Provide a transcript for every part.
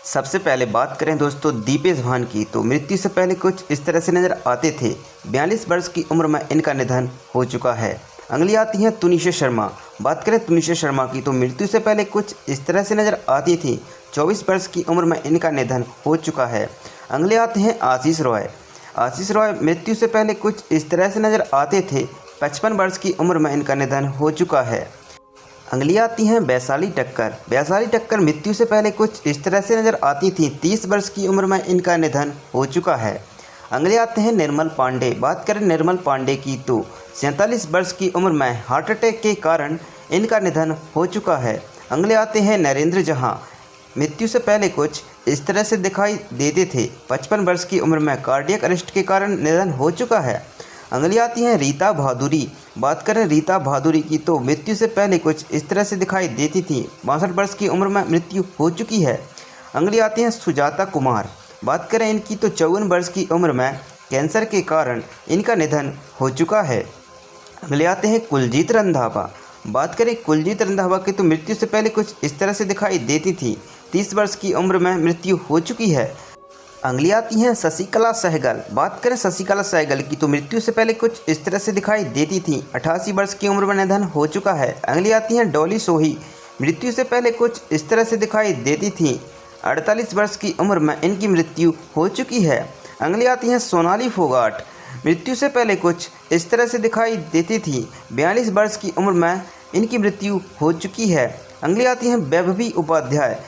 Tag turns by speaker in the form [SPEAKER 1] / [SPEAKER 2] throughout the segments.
[SPEAKER 1] सबसे पहले बात करें दोस्तों दीपेश भान की, तो मृत्यु से पहले कुछ इस तरह से नज़र आते थे। 42 वर्ष की उम्र में इनका निधन हो चुका है। अगली आती है तुनिशा शर्मा। बात करें तुनिशा शर्मा की, तो मृत्यु से पहले कुछ इस तरह से नज़र आती थी। 24 वर्ष की उम्र में इनका निधन हो चुका है। अगले आते हैं आशीष रॉय। आशीष रॉय मृत्यु से पहले कुछ इस तरह से नज़र आते थे। 55 वर्ष की उम्र में इनका निधन हो चुका है। अगली आती हैं वैशाली ठक्कर। वैशाली ठक्कर मृत्यु से पहले कुछ इस तरह से नज़र आती थी। 30 वर्ष की उम्र में इनका निधन हो चुका है। अगले आते हैं निर्मल पांडे। बात करें निर्मल पांडे की, तो 47 वर्ष की उम्र में हार्ट अटैक के कारण इनका निधन हो चुका है। अगले आते हैं नरेंद्र जहां। मृत्यु से पहले कुछ इस तरह से दिखाई देते थे। 55 वर्ष की उम्र में कार्डियक अरेस्ट के कारण निधन हो चुका है। अगली आती हैं रीता भादुरी। बात करें रीता भादुरी की, तो मृत्यु से पहले कुछ इस तरह से दिखाई देती थी। 62 वर्ष की उम्र में मृत्यु हो चुकी है। अगली आती हैं सुजाता कुमार। बात करें इनकी, तो 54 वर्ष की उम्र में कैंसर के कारण इनका निधन हो चुका है। अगले आते हैं कुलजीत रंधावा। बात करें कुलजीत रंधावा की, तो मृत्यु से पहले कुछ इस तरह से दिखाई देती थी। 30 वर्ष की उम्र में मृत्यु हो चुकी है। अगली आती हैं शशिकला सहगल। बात करें शशिकला सहगल की, तो मृत्यु से पहले कुछ इस तरह से दिखाई देती थी। 88 वर्ष की उम्र में निधन हो चुका है। अगली आती हैं डॉली सोही। मृत्यु से पहले कुछ इस तरह से दिखाई देती थी। 48 वर्ष की उम्र में इनकी मृत्यु हो चुकी है। अगली आती हैं सोनाली फोगाट। मृत्यु से पहले कुछ इस तरह से दिखाई देती थी। 42 वर्ष की उम्र में इनकी मृत्यु हो चुकी है। अगली आती हैं वैभवी उपाध्याय।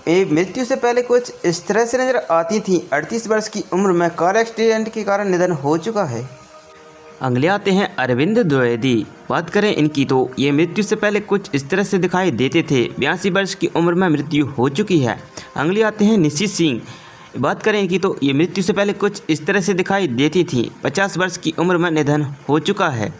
[SPEAKER 1] मृत्यु से पहले कुछ इस तरह से नज़र आती थी। 38 वर्ष की उम्र में कार एक्सीडेंट के कारण निधन हो चुका है।
[SPEAKER 2] अगले आते हैं अरविंद द्विवेदी। बात करें इनकी, तो ये मृत्यु से पहले कुछ इस तरह से दिखाई देते थे। 82 वर्ष की उम्र में मृत्यु हो चुकी है। अगले आते हैं निशी सिंह। बात करें इनकी, तो ये मृत्यु से पहले कुछ इस तरह से दिखाई देती थी। 50 वर्ष की उम्र में निधन हो चुका है।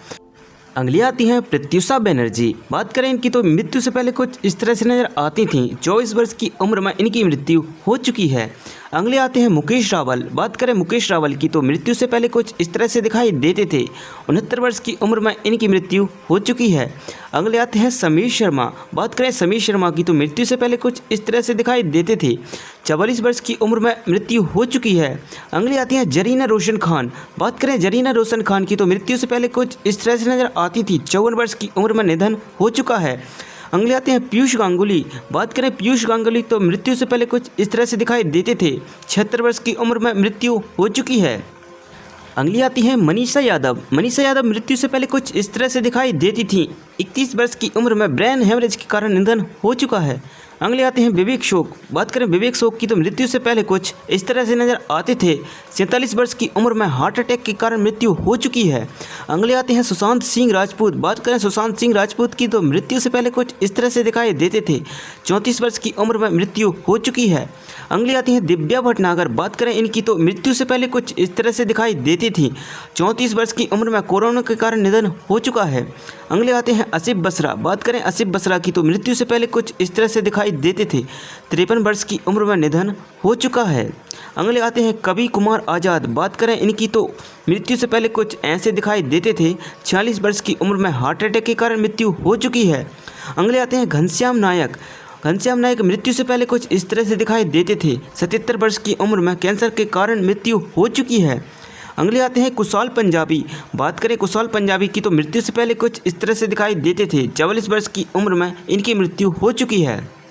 [SPEAKER 2] अगली आती हैं प्रत्युषा बनर्जी। बात करें इनकी, तो मृत्यु से पहले कुछ इस तरह से नज़र आती थीं। 24 वर्ष की उम्र में इनकी मृत्यु हो चुकी है। अगले आते हैं मुकेश रावल। बात करें मुकेश रावल की, तो मृत्यु से पहले कुछ इस तरह से दिखाई देते थे। 69 वर्ष की उम्र में इनकी मृत्यु हो चुकी है। अगले आते हैं समीर शर्मा। बात करें समीर शर्मा की, तो मृत्यु से पहले कुछ इस तरह से दिखाई देते थे। 44 वर्ष की उम्र में मृत्यु हो चुकी है। अगली आती हैं जरीना रोशन खान। बात करें जरीना रोशन खान की, तो मृत्यु से पहले कुछ इस तरह से नज़र आती थी। 54 वर्ष की उम्र में निधन हो चुका है। अगले आते हैं पीयूष गांगुली। बात करें पीयूष गांगुली, तो मृत्यु से पहले कुछ इस तरह से दिखाई देते थे। 76 वर्ष की उम्र में मृत्यु हो चुकी है। अगली आती है मनीषा यादव। मनीषा यादव मृत्यु से पहले कुछ इस तरह से दिखाई देती थी। 31 वर्ष की उम्र में ब्रेन हेमरेज के कारण निधन हो चुका है। अगले आते हैं विवेक शोक। बात करें विवेक शोक की, तो मृत्यु से पहले कुछ इस तरह से नज़र आते थे। 47 वर्ष की उम्र में हार्ट अटैक के कारण मृत्यु हो चुकी है। अगले आते हैं सुशांत सिंह राजपूत। बात करें सुशांत सिंह राजपूत की, तो मृत्यु से पहले कुछ इस तरह से दिखाई देते थे। 34 वर्ष की उम्र में मृत्यु हो चुकी है। अगली आती हैं दिव्या भटनागर। बात करें इनकी, तो मृत्यु से पहले कुछ इस तरह से दिखाई देती थी। 34 वर्ष की उम्र में कोरोना के कारण निधन हो चुका है। अगले आते हैं आसिफ बसरा। बात करें आसिफ बसरा की, तो मृत्यु से पहले कुछ इस तरह से दिखाई देते थे। 53 वर्ष की उम्र में निधन हो चुका है। अगले आते हैं कवि कुमार आज़ाद। बात करें इनकी, तो मृत्यु से पहले कुछ ऐसे दिखाई देते थे। 46 वर्ष की उम्र में हार्ट अटैक के कारण मृत्यु हो चुकी है। अगले आते हैं घनश्याम नायक। घनश्याम नायक मृत्यु से पहले कुछ इस तरह से दिखाई देते थे। 77 वर्ष की उम्र में कैंसर के कारण मृत्यु हो चुकी है। अगले आते हैं कुशाल पंजाबी। बात करें कुशाल पंजाबी की, तो मृत्यु से पहले कुछ इस तरह से दिखाई देते थे। 44 वर्ष की उम्र में इनकी मृत्यु हो चुकी है।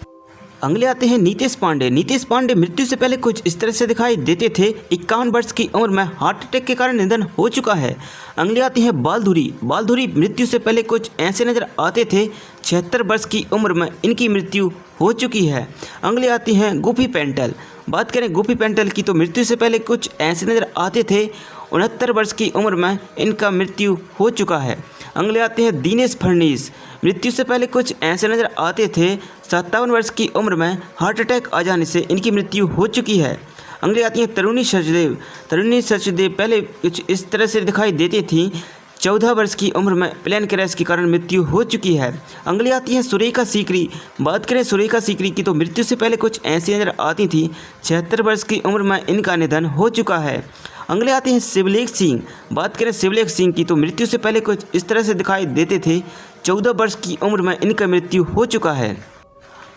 [SPEAKER 2] अगले आते हैं नीतेश पांडे। नीतेश पांडे मृत्यु से पहले कुछ इस तरह से दिखाई देते थे। 51 वर्ष की उम्र में हार्ट अटैक के कारण निधन हो चुका है। अगले आते हैं बालधुरी। बालधुरी मृत्यु से पहले कुछ ऐसे नज़र आते थे। 76 वर्ष की उम्र में इनकी मृत्यु हो चुकी है। अगले आती हैं गुफी पेंटल। बात करें गुफी पेंटल की, तो मृत्यु से पहले कुछ ऐसे नज़र आते थे। 69 वर्ष की उम्र में इनका मृत्यु हो चुका है। अगले आते हैं दिनेश फडणवीस। मृत्यु से पहले कुछ ऐसे नज़र आते थे। 57 वर्ष की उम्र में हार्ट अटैक आ जाने से इनकी मृत्यु हो चुकी है। अगले आती हैं तरुणी सचदेव। तरुणी सचदेव पहले कुछ इस तरह से दिखाई देती थी। 14 वर्ष की उम्र में प्लेन क्रैश के कारण मृत्यु हो चुकी है। अगली आती है सुरेखा सीकरी। बात करें सुरेखा सीकरी की, तो मृत्यु से पहले कुछ ऐसी नज़र आती थी। 76 वर्ष की उम्र में इनका निधन हो चुका है। अगले आते हैं शिवलेख सिंह। बात करें शिवलेख सिंह की, तो मृत्यु से पहले कुछ इस तरह से दिखाई देते थे। 14 वर्ष की उम्र में इनका मृत्यु हो चुका है।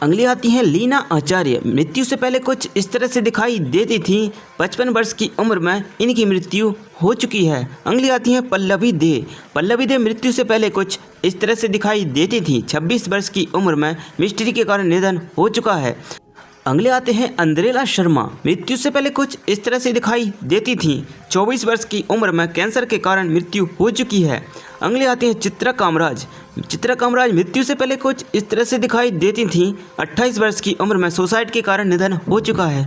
[SPEAKER 2] अगली आती हैं लीना आचार्य। मृत्यु से पहले कुछ इस तरह से दिखाई देती थी। 55 वर्ष की उम्र में इनकी मृत्यु हो चुकी है। अगली आती हैं पल्लवी दे। पल्लवी दे मृत्यु से पहले कुछ इस तरह से दिखाई देती थी। 26 वर्ष की उम्र में मिस्ट्री के कारण निधन हो चुका है। अगले आते हैं अंद्रेला शर्मा। मृत्यु से पहले कुछ इस तरह से दिखाई देती थी। 24 वर्ष की उम्र में कैंसर के कारण मृत्यु हो चुकी है। अगले आते हैं चित्रा कामराज। चित्रा कामराज मृत्यु से पहले कुछ इस तरह से दिखाई देती थी। 28 वर्ष की उम्र में सुसाइड के कारण निधन हो चुका है।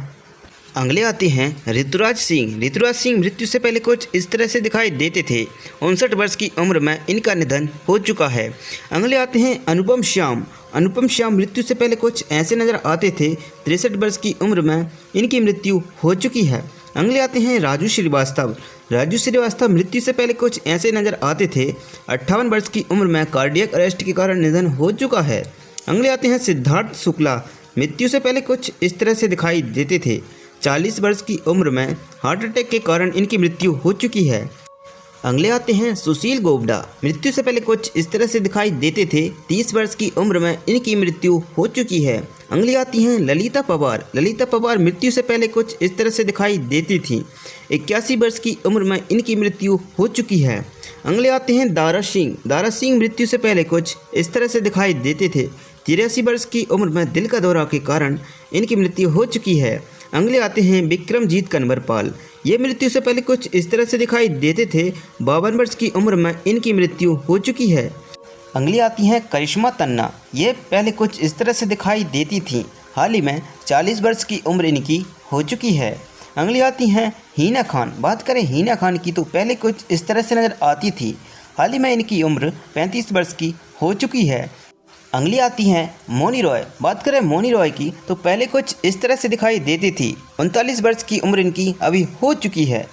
[SPEAKER 2] अगले आते हैं ऋतुराज सिंह। ऋतुराज सिंह मृत्यु से पहले कुछ इस तरह से दिखाई देते थे। 59 वर्ष की उम्र में इनका निधन हो चुका है। अगले आते हैं अनुपम श्याम। अनुपम श्याम मृत्यु से पहले कुछ ऐसे नज़र आते थे। 63 वर्ष की उम्र में इनकी मृत्यु हो चुकी है। अगले आते हैं राजू श्रीवास्तव। राजू श्रीवास्तव मृत्यु से पहले कुछ ऐसे नज़र आते थे। 58 वर्ष की उम्र में कार्डियक अरेस्ट के कारण निधन हो चुका है। अगले आते हैं सिद्धार्थ शुक्ला। मृत्यु से पहले कुछ इस तरह से दिखाई देते थे। 40 वर्ष की उम्र में हार्ट अटैक के कारण इनकी मृत्यु हो चुकी है। अगले आते हैं सुशील गोबडा। मृत्यु से पहले कुछ इस तरह से दिखाई देते थे। 30 वर्ष की उम्र में इनकी मृत्यु हो चुकी है। अगली आती हैं ललिता पवार। ललिता पवार मृत्यु से पहले कुछ इस तरह से दिखाई देती थी। 81 वर्ष की उम्र में इनकी मृत्यु हो चुकी है। अगले आते हैं दारा सिंह। दारा सिंह मृत्यु से पहले कुछ इस तरह से दिखाई देते थे। 83 वर्ष की उम्र में दिल का दौरा के कारण इनकी मृत्यु हो चुकी है। अगले आते हैं विक्रमजीत कन्वरपाल। ये मृत्यु से पहले कुछ इस तरह से दिखाई देते थे। 52 वर्ष की उम्र में इनकी मृत्यु हो चुकी है। अगली आती हैं करिश्मा तन्ना। ये पहले कुछ इस तरह से दिखाई देती थी। हाल ही में 40 वर्ष की उम्र इनकी हो चुकी है। अगली आती हैं हिना खान। बात करें हिना खान की तो पहले कुछ इस तरह से नज़र आती थी। हाल ही में इनकी उम्र 35 वर्ष की हो चुकी है। अगली आती हैं मोनी रॉय। बात करें मोनी रॉय की तो पहले कुछ इस तरह से दिखाई देती थी। 39 वर्ष की उम्र इनकी अभी हो चुकी है।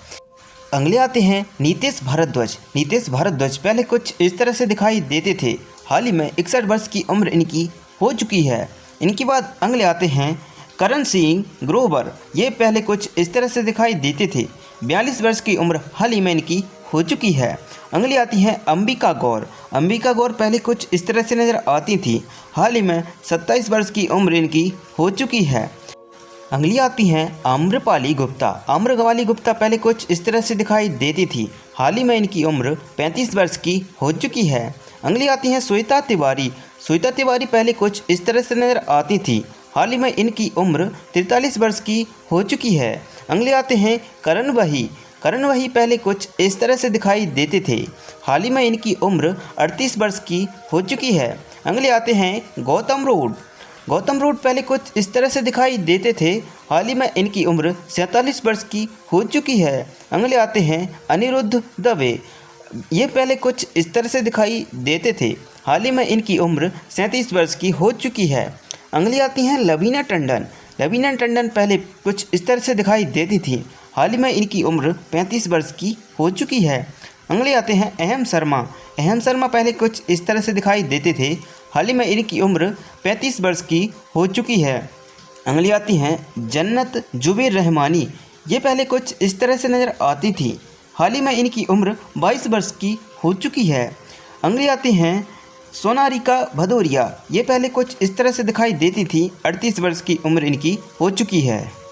[SPEAKER 2] अगले आते हैं नीतेश भारद्वाज। नीतेश भारद्वाज पहले कुछ इस तरह से दिखाई देते थे। हाल ही में 61 वर्ष की उम्र इनकी हो चुकी है। इनके बाद अगले आते हैं करण सिंह ग्रोवर। ये पहले कुछ इस तरह से दिखाई देते थे। 42 वर्ष की उम्र हाल ही में इनकी हो चुकी है। अगली आती है अंबिका गौर। अंबिका गौर पहले कुछ इस तरह से नज़र आती थी। हाल ही में 27 वर्ष की उम्र इनकी हो चुकी है। अगली आती हैं आम्रपाली गुप्ता। आम्रपाली गुप्ता पहले कुछ इस तरह से दिखाई देती थी। हाल ही में इनकी उम्र 35 वर्ष की हो चुकी है। अगली आती हैं श्वेता तिवारी। श्वेता तिवारी पहले कुछ इस तरह से नज़र आती थी। हाल ही में इनकी उम्र 43 वर्ष की हो चुकी है। अगले आते हैं करण वही। करण वही पहले कुछ इस तरह से दिखाई देते थे। हाल ही में इनकी उम्र 38 वर्ष की हो चुकी है। अगले आते हैं गौतम रोड। गौतम रोड पहले कुछ इस तरह से दिखाई देते थे। हाल ही में इनकी उम्र 47 वर्ष की हो चुकी है। अगले आते हैं अनिरुद्ध दवे। ये पहले कुछ इस तरह से दिखाई देते थे। हाल ही में इनकी उम्र 37 वर्ष की हो चुकी है। अगली आती हैं लवीना टंडन। लवीना टंडन पहले कुछ इस तरह से दिखाई देती थी। हाल ही में इनकी उम्र 35 वर्ष की हो चुकी है। अगले आते हैं अहम शर्मा। अहम शर्मा पहले कुछ इस तरह से दिखाई देते थे। हाल ही में इनकी उम्र 35 वर्ष की हो चुकी है। अगली आती हैं जन्नत जुबैर रहमानी। ये पहले कुछ इस तरह से नज़र आती थी। हाल ही में इनकी उम्र 22 वर्ष की हो चुकी है। अगली आती हैं सोनारिका भदौरिया। ये पहले कुछ इस तरह से दिखाई देती थी। 38 वर्ष की उम्र इनकी हो चुकी है।